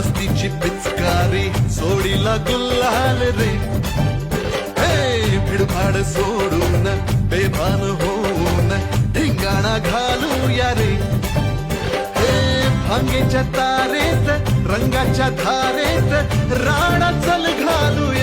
मस्तीची पिचकारी सोडीला गुल्हाल रे. हे भिडभाड सोडून बेभान होऊन धिंगाणा घालूया रे. हे भांगेच्या तारेत रंगाच्या धारेत राडा चल घालूया